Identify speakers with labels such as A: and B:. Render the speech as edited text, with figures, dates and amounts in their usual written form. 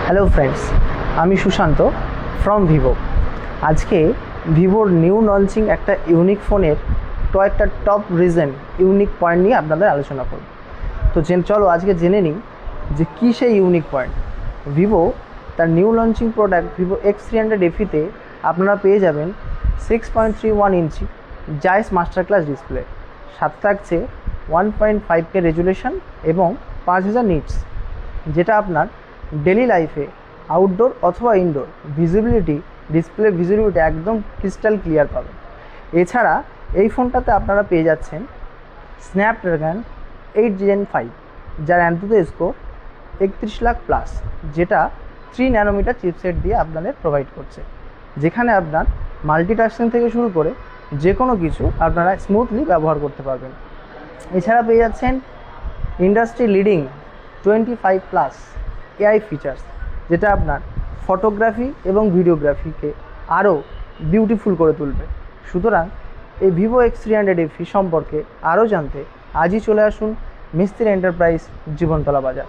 A: Hello friends, আমি Sushant from Vivo. আজকে ভিভোর নিউ লঞ্চিং একটা ইউনিক ফোনের কয়েকটা টপ রিজন ইউনিক পয়েন্ট নিয়ে আপনাদের আলোচনা করব। তো চলো আজকে জেনে নিই যে কী সেই ইউনিক পয়েন্ট। ভিভো তার new launching product Vivo X300 FE-তে আপনারা পেয়ে যাবেন 6.31 ইঞ্চি জাইস মাস্টার ক্লাস ডিসপ্লে, সাথে থাকছে 1.5K রেজুলেশন এবং 5000 নিটস, যেটা আপনার ডেলি লাইফে আউটডোর অথবা ইনডোর ডিসপ্লে ভিজিবিলিটি একদম ক্রিস্টাল ক্লিয়ার পাবেন। এছাড়া এই ফোনটাতে আপনারা পেয়ে যাচ্ছেন স্ন্যাপড্রাগন 8 Gen 5, যার অ্যান্তুতো স্কোর 31 লাখ প্লাস, যেটা 3 ন্যানোমিটার চিপসেট দিয়ে আপনাদের প্রোভাইড করছে, যেখানে আপনার মাল্টিটাস্কিং থেকে শুরু করে যে কোনো কিছু আপনারা স্মুথলি ব্যবহার করতে পারবেন। এছাড়া পেয়ে যাচ্ছেন ইন্ডাস্ট্রি লিডিং 25+ এআই ফিচার্স, যেটা আপনার ফটোগ্রাফি এবং ভিডিওগ্রাফিকে আরও বিউটিফুল করে তুলবে। সুতরাং এই ভিভো X300 FE সম্পর্কে আরও জানতে আজই চলে আসুন মিস্ত্রি এন্টারপ্রাইজ, জীবনতলা বাজার।